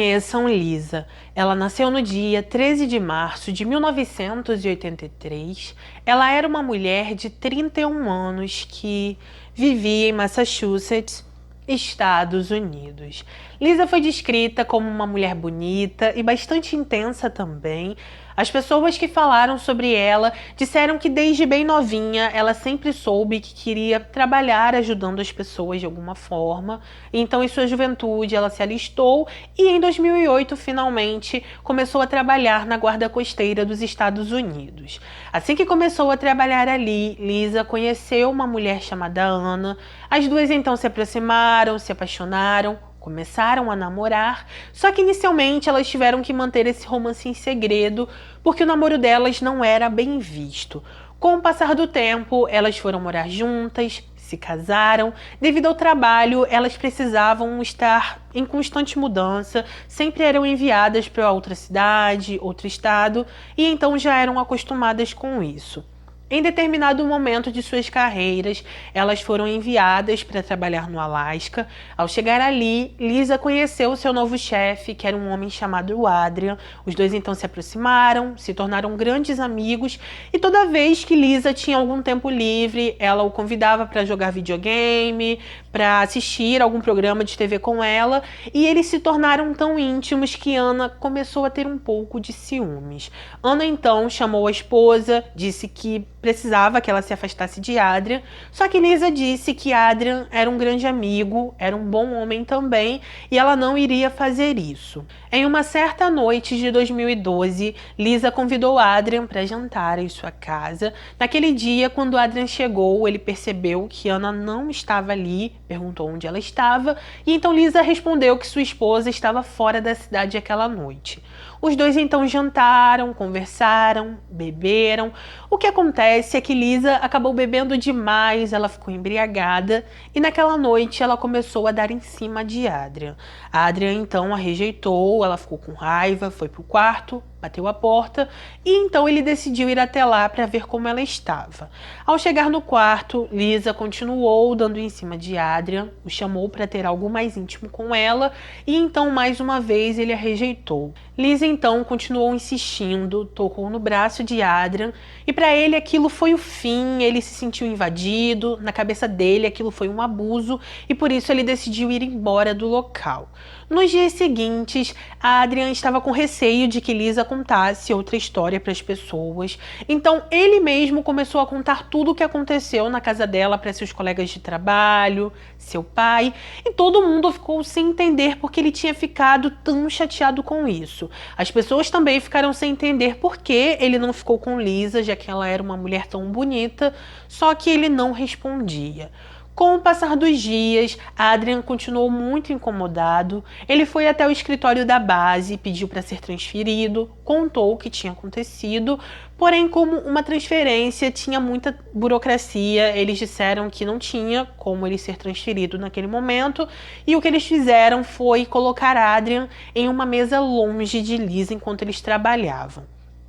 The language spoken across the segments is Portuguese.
Conheçam Lisa. Ela nasceu no dia 13 de março de 1983. Ela era uma mulher de 31 anos que vivia em Massachusetts, Estados Unidos. Lisa foi descrita como uma mulher bonita e bastante intensa também. As pessoas que falaram sobre ela disseram que desde bem novinha ela sempre soube que queria trabalhar ajudando as pessoas de alguma forma. Então, em sua juventude, ela se alistou e em 2008, finalmente, começou a trabalhar na Guarda Costeira dos Estados Unidos. Assim que começou a trabalhar ali, Lisa conheceu uma mulher chamada Ana. As duas então se aproximaram, se apaixonaram, começaram a namorar, só que inicialmente elas tiveram que manter esse romance em segredo, porque o namoro delas não era bem visto. Com o passar do tempo, elas foram morar juntas, se casaram. Devido ao trabalho, elas precisavam estar em constante mudança, sempre eram enviadas para outra cidade, outro estado, e então já eram acostumadas com isso. Em determinado momento de suas carreiras, elas foram enviadas para trabalhar no Alasca. Ao chegar ali, Lisa conheceu seu novo chefe, que era um homem chamado Adrian. Os dois então se aproximaram, se tornaram grandes amigos, e toda vez que Lisa tinha algum tempo livre, ela o convidava para jogar videogame, para assistir algum programa de TV com ela, e eles se tornaram tão íntimos que Ana começou a ter um pouco de ciúmes. Ana então chamou a esposa, disse que precisava que ela se afastasse de Adrian, só que Lisa disse que Adrian era um grande amigo, era um bom homem também, e ela não iria fazer isso. Em uma certa noite de 2012, Lisa convidou Adrian para jantar em sua casa. Naquele dia, quando Adrian chegou, ele percebeu que Ana não estava ali, perguntou onde ela estava, e então Lisa respondeu que sua esposa estava fora da cidade aquela noite. Os dois então jantaram, conversaram, beberam. O que acontece é que Lisa acabou bebendo demais, ela ficou embriagada e naquela noite ela começou a dar em cima de Adrian. Adrian então a rejeitou, ela ficou com raiva, foi pro quarto, bateu a porta e então ele decidiu ir até lá para ver como ela estava. Ao chegar no quarto, Lisa continuou dando em cima de Adrian, o chamou para ter algo mais íntimo com ela e então mais uma vez ele a rejeitou. Lisa então continuou insistindo, tocou no braço de Adrian e para ele aquilo foi o fim, ele se sentiu invadido, na cabeça dele aquilo foi um abuso e por isso ele decidiu ir embora do local. Nos dias seguintes, Adrian estava com receio de que Lisa contasse outra história para as pessoas, então ele mesmo começou a contar tudo o que aconteceu na casa dela para seus colegas de trabalho, seu pai, e todo mundo ficou sem entender porque ele tinha ficado tão chateado com isso. As pessoas também ficaram sem entender por que ele não ficou com Lisa, já que ela era uma mulher tão bonita, só que ele não respondia. Com o passar dos dias, Adrian continuou muito incomodado. Ele foi até o escritório da base, pediu para ser transferido, contou o que tinha acontecido, porém, como uma transferência tinha muita burocracia, eles disseram que não tinha como ele ser transferido naquele momento, e o que eles fizeram foi colocar Adrian em uma mesa longe de Lisa enquanto eles trabalhavam.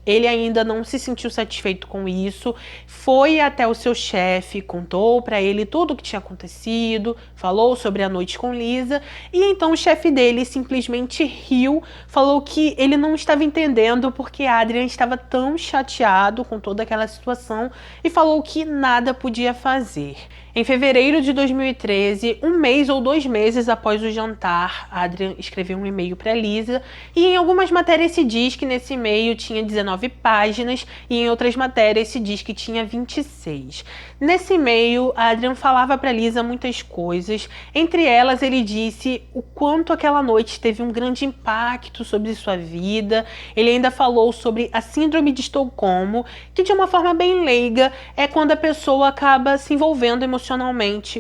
Ele ainda não se sentiu satisfeito com isso, foi até o seu chefe, contou para ele tudo o que tinha acontecido, falou sobre a noite com Lisa, e então o chefe dele simplesmente riu, falou que ele não estava entendendo porque Adrian estava tão chateado com toda aquela situação e falou que nada podia fazer. Em fevereiro de 2013, um mês ou 2 meses após o jantar, Adrian escreveu um e-mail para Lisa e em algumas matérias se diz que nesse e-mail tinha 19 páginas e em outras matérias se diz que tinha 26. Nesse e-mail, Adrian falava para Lisa muitas coisas, entre elas ele disse o quanto aquela noite teve um grande impacto sobre sua vida. Ele ainda falou sobre a síndrome de Estocolmo, que de uma forma bem leiga é quando a pessoa acaba se envolvendo emocionalmente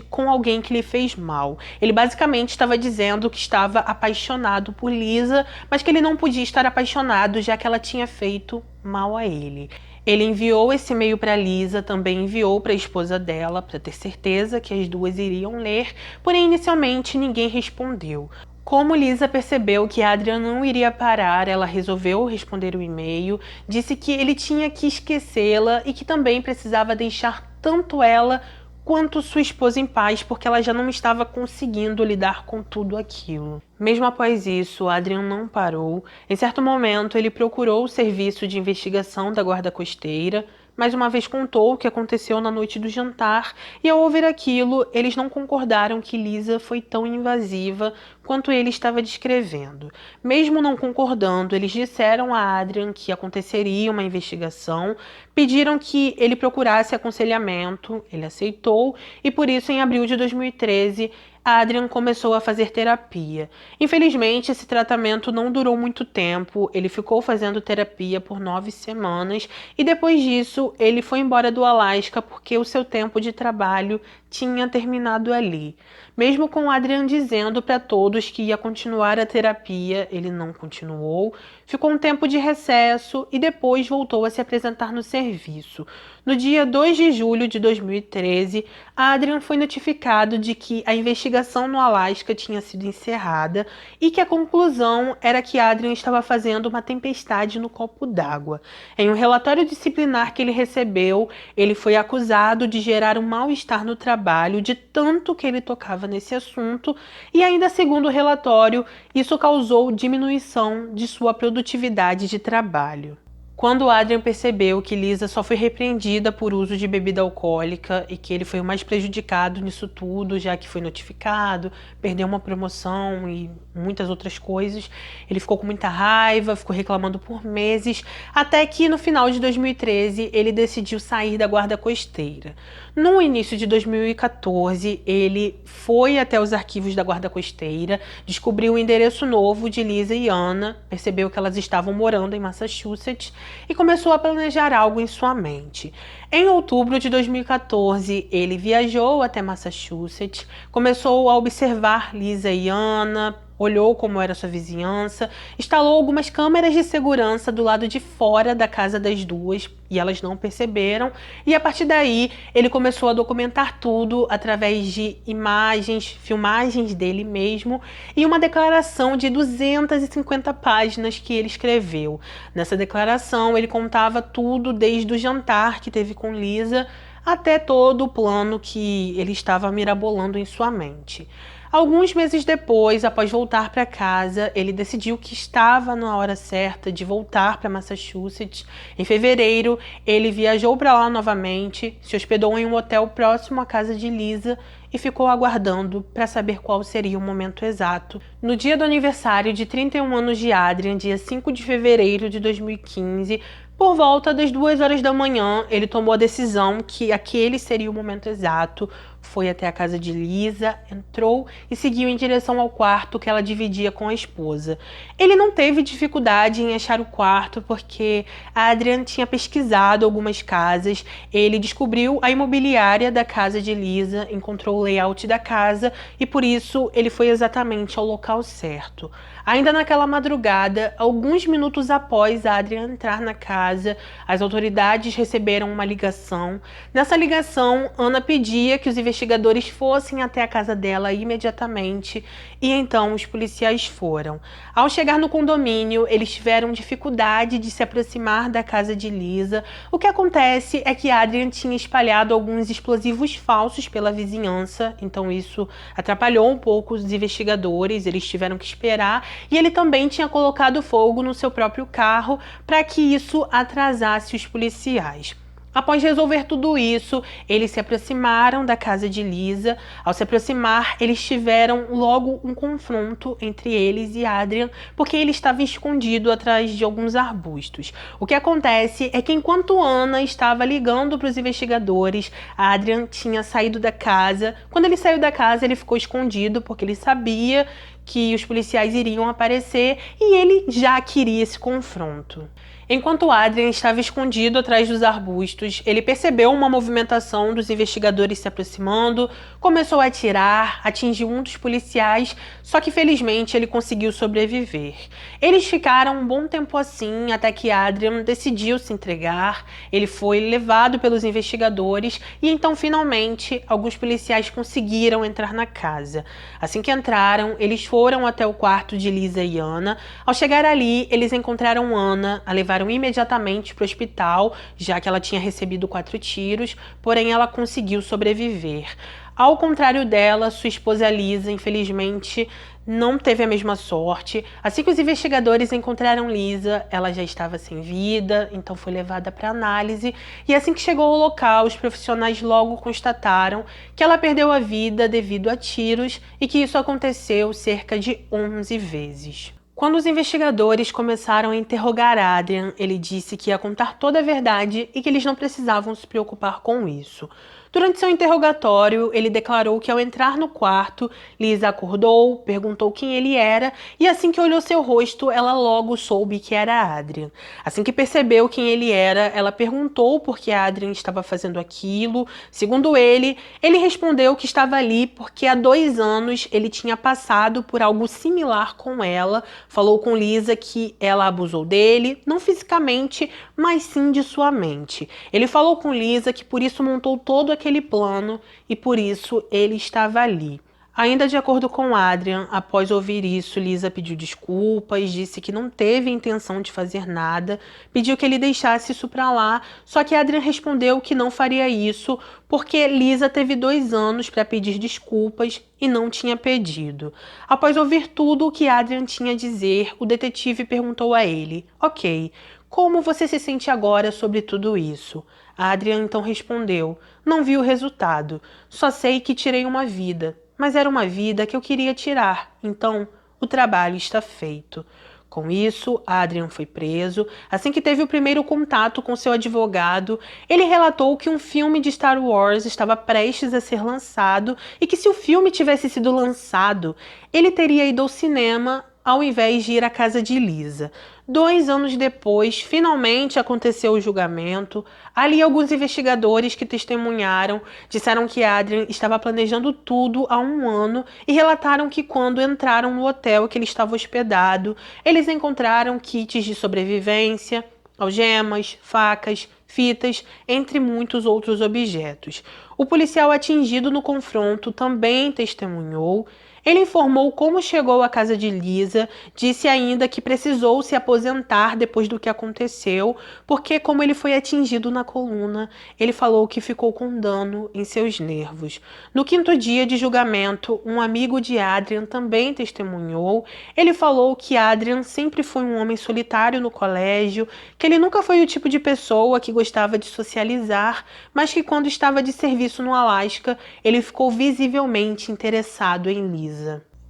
com alguém que lhe fez mal. Ele basicamente estava dizendo que estava apaixonado por Lisa, mas que ele não podia estar apaixonado já que ela tinha feito mal a ele. Ele enviou esse e-mail para Lisa, também enviou para a esposa dela, para ter certeza que as duas iriam ler, porém inicialmente ninguém respondeu. Como Lisa percebeu que Adrian não iria parar, ela resolveu responder o e-mail, disse que ele tinha que esquecê-la e que também precisava deixar tanto ela quanto sua esposa em paz, porque ela já não estava conseguindo lidar com tudo aquilo. Mesmo após isso, Adrian não parou. Em certo momento, ele procurou o serviço de investigação da guarda costeira, mais uma vez contou o que aconteceu na noite do jantar, e ao ouvir aquilo, eles não concordaram que Lisa foi tão invasiva quanto ele estava descrevendo. Mesmo não concordando, eles disseram a Adrian que aconteceria uma investigação, pediram que ele procurasse aconselhamento, ele aceitou, e por isso, em abril de 2013, Adrian começou a fazer terapia. Infelizmente, esse tratamento não durou muito tempo, ele ficou fazendo terapia por 9 semanas e depois disso ele foi embora do Alasca porque o seu tempo de trabalho tinha terminado ali. Mesmo com Adrian dizendo para todos que ia continuar a terapia, ele não continuou, ficou um tempo de recesso e depois voltou a se apresentar no serviço. No dia 2 de julho de 2013, Adrian foi notificado de que a investigação no Alasca tinha sido encerrada e que a conclusão era que Adrian estava fazendo uma tempestade no copo d'água. Em um relatório disciplinar que ele recebeu, ele foi acusado de gerar um mal-estar no trabalho, de tanto que ele tocava nesse assunto, e ainda segundo o relatório, isso causou diminuição de sua produtividade de trabalho. Quando Adrian percebeu que Lisa só foi repreendida por uso de bebida alcoólica e que ele foi o mais prejudicado nisso tudo, já que foi notificado, perdeu uma promoção e muitas outras coisas, ele ficou com muita raiva, ficou reclamando por meses, até que no final de 2013 ele decidiu sair da guarda costeira. No início de 2014, ele foi até os arquivos da guarda costeira, descobriu o endereço novo de Lisa e Anna, percebeu que elas estavam morando em Massachusetts e começou a planejar algo em sua mente. Em outubro de 2014, ele viajou até Massachusetts, começou a observar Lisa e Anna, olhou como era sua vizinhança, instalou algumas câmeras de segurança do lado de fora da casa das duas e elas não perceberam, e a partir daí ele começou a documentar tudo através de imagens, filmagens dele mesmo e uma declaração de 250 páginas que ele escreveu. Nessa declaração ele contava tudo desde o jantar que teve com Lisa até todo o plano que ele estava mirabolando em sua mente. Alguns meses depois, após voltar para casa, ele decidiu que estava na hora certa de voltar para Massachusetts. Em fevereiro, ele viajou para lá novamente, se hospedou em um hotel próximo à casa de Lisa e ficou aguardando para saber qual seria o momento exato. No dia do aniversário de 31 anos de Adrian, dia 5 de fevereiro de 2015, por volta das 2 horas da manhã, ele tomou a decisão que aquele seria o momento exato, foi até a casa de Lisa, entrou e seguiu em direção ao quarto que ela dividia com a esposa. Ele não teve dificuldade em achar o quarto porque Adrian tinha pesquisado algumas casas, ele descobriu a imobiliária da casa de Lisa, encontrou o layout da casa e por isso ele foi exatamente ao local certo. Ainda naquela madrugada, alguns minutos após Adrian entrar na casa, as autoridades receberam uma ligação. Nessa ligação, Anna pedia que os investigadores fossem até a casa dela imediatamente e então os policiais foram. Ao chegar no condomínio, eles tiveram dificuldade de se aproximar da casa de Lisa. O que acontece é que Adrian tinha espalhado alguns explosivos falsos pela vizinhança, então isso atrapalhou um pouco os investigadores, eles tiveram que esperar. E ele também tinha colocado fogo no seu próprio carro para que isso atrasasse os policiais. Após resolver tudo isso, eles se aproximaram da casa de Lisa. Ao se aproximar, eles tiveram logo um confronto entre eles e Adrian, porque ele estava escondido atrás de alguns arbustos. O que acontece é que enquanto Anna estava ligando para os investigadores, Adrian tinha saído da casa. Quando ele saiu da casa, ele ficou escondido porque ele sabia que os policiais iriam aparecer e ele já queria esse confronto. Enquanto Adrian estava escondido atrás dos arbustos, ele percebeu uma movimentação dos investigadores se aproximando, começou a atirar, atingiu um dos policiais, só que felizmente ele conseguiu sobreviver. Eles ficaram um bom tempo assim, até que Adrian decidiu se entregar, ele foi levado pelos investigadores e então finalmente alguns policiais conseguiram entrar na casa. Assim que entraram, eles foram até o quarto de Lisa e Anna. Ao chegar ali, eles encontraram Anna, a levaram encaminharam imediatamente para o hospital, já que ela tinha recebido 4 tiros, porém ela conseguiu sobreviver. Ao contrário dela, sua esposa Lisa, infelizmente, não teve a mesma sorte. Assim que os investigadores encontraram Lisa, ela já estava sem vida, então foi levada para análise. E assim que chegou ao local, os profissionais logo constataram que ela perdeu a vida devido a tiros e que isso aconteceu cerca de 11 vezes. Quando os investigadores começaram a interrogar Adrian, ele disse que ia contar toda a verdade e que eles não precisavam se preocupar com isso. Durante seu interrogatório, ele declarou que ao entrar no quarto, Lisa acordou, perguntou quem ele era e assim que olhou seu rosto, ela logo soube que era Adrian. Assim que percebeu quem ele era, ela perguntou por que Adrian estava fazendo aquilo. Segundo ele respondeu que estava ali porque há 2 anos ele tinha passado por algo similar com ela. Falou com Lisa que ela abusou dele, não fisicamente, mas sim de sua mente. Ele falou com Lisa que por isso montou todo aquele plano e por isso ele estava ali. Ainda de acordo com Adrian, após ouvir isso, Lisa pediu desculpas, disse que não teve intenção de fazer nada, pediu que ele deixasse isso pra lá, só que Adrian respondeu que não faria isso porque Lisa teve 2 anos para pedir desculpas e não tinha pedido. Após ouvir tudo o que Adrian tinha a dizer, o detetive perguntou a ele: "Ok, como você se sente agora sobre tudo isso?" Adrian então respondeu: "Não vi o resultado, só sei que tirei uma vida. Mas era uma vida que eu queria tirar, então o trabalho está feito." Com isso, Adrian foi preso. Assim que teve o primeiro contato com seu advogado, ele relatou que um filme de Star Wars estava prestes a ser lançado e que se o filme tivesse sido lançado, ele teria ido ao cinema ao invés de ir à casa de Lisa. 2 anos depois, finalmente aconteceu o julgamento. Ali, alguns investigadores que testemunharam disseram que Adrian estava planejando tudo há 1 ano e relataram que quando entraram no hotel que ele estava hospedado, eles encontraram kits de sobrevivência, algemas, facas, fitas, entre muitos outros objetos. O policial atingido no confronto também testemunhou. Ele informou como chegou à casa de Lisa, disse ainda que precisou se aposentar depois do que aconteceu, porque como ele foi atingido na coluna, ele falou que ficou com dano em seus nervos. No 5º dia de julgamento, um amigo de Adrian também testemunhou. Ele falou que Adrian sempre foi um homem solitário no colégio, que ele nunca foi o tipo de pessoa que gostava de socializar, mas que quando estava de serviço no Alasca, ele ficou visivelmente interessado em Lisa.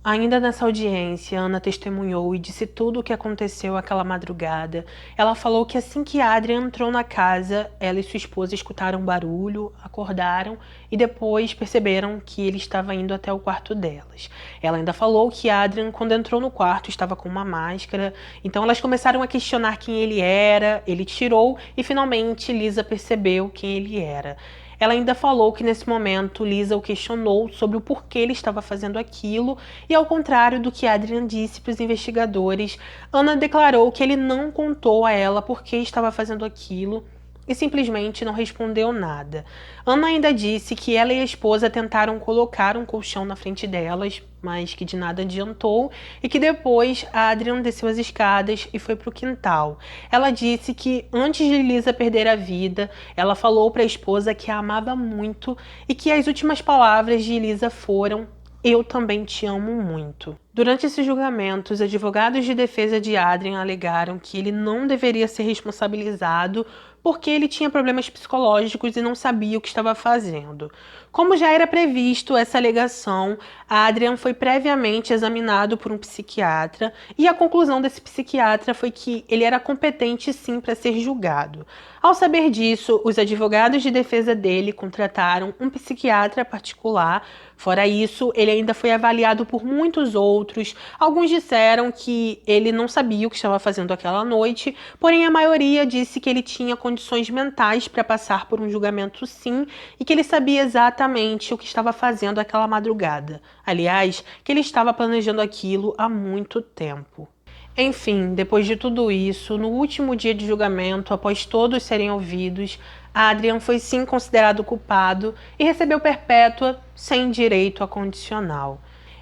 Ainda nessa audiência, Ana testemunhou e disse tudo o que aconteceu aquela madrugada. Ela falou que assim que Adrian entrou na casa, ela e sua esposa escutaram um barulho, acordaram e depois perceberam que ele estava indo até o quarto delas. Ela ainda falou que Adrian, quando entrou no quarto, estava com uma máscara, então elas começaram a questionar quem ele era, ele tirou e finalmente Lisa percebeu quem ele era. Ela ainda falou que nesse momento Lisa o questionou sobre o porquê ele estava fazendo aquilo e, ao contrário do que Adrian disse para os investigadores, Ana declarou que ele não contou a ela por que estava fazendo aquilo e simplesmente não respondeu nada. Ana ainda disse que ela e a esposa tentaram colocar um colchão na frente delas, mas que de nada adiantou, e que depois Adrian desceu as escadas e foi para o quintal. Ela disse que antes de Lisa perder a vida, ela falou para a esposa que a amava muito e que as últimas palavras de Lisa foram: "Eu também te amo muito." Durante esse julgamento, os advogados de defesa de Adrian alegaram que ele não deveria ser responsabilizado porque ele tinha problemas psicológicos e não sabia o que estava fazendo. Como já era previsto essa alegação, Adrian foi previamente examinado por um psiquiatra e a conclusão desse psiquiatra foi que ele era competente sim para ser julgado. Ao saber disso, os advogados de defesa dele contrataram um psiquiatra particular. Fora isso, ele ainda foi avaliado por muitos outros. Alguns disseram que ele não sabia o que estava fazendo aquela noite, porém a maioria disse que ele tinha condições mentais para passar por um julgamento sim, e que ele sabia exatamente o que estava fazendo aquela madrugada. Aliás, que ele estava planejando aquilo há muito tempo. Enfim, depois de tudo isso, no último dia de julgamento, após todos serem ouvidos, Adrian foi sim considerado culpado e recebeu perpétua sem direito a condicional.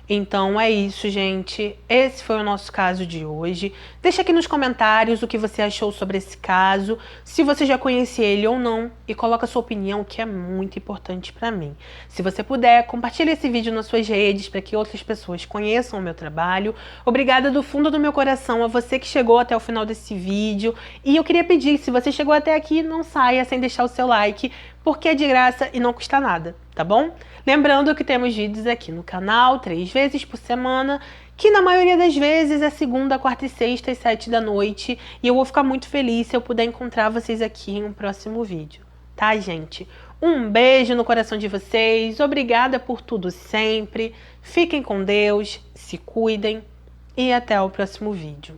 Então é isso, gente. Esse foi o nosso caso de hoje. Deixa aqui nos comentários o que você achou sobre esse caso, se você já conhecia ele ou não, e coloca a sua opinião, que é muito importante para mim. Se você puder, compartilhe esse vídeo nas suas redes para que outras pessoas conheçam o meu trabalho. Obrigada do fundo do meu coração a você que chegou até o final desse vídeo. E eu queria pedir, se você chegou até aqui, não saia sem deixar o seu like, porque é de graça e não custa nada, tá bom? Lembrando que temos vídeos aqui no canal 3 vezes por semana, que na maioria das vezes é segunda, quarta e sexta às 7 da noite, e eu vou ficar muito feliz se eu puder encontrar vocês aqui em um próximo vídeo, tá, gente? Um beijo no coração de vocês, obrigada por tudo sempre, fiquem com Deus, se cuidem e até o próximo vídeo.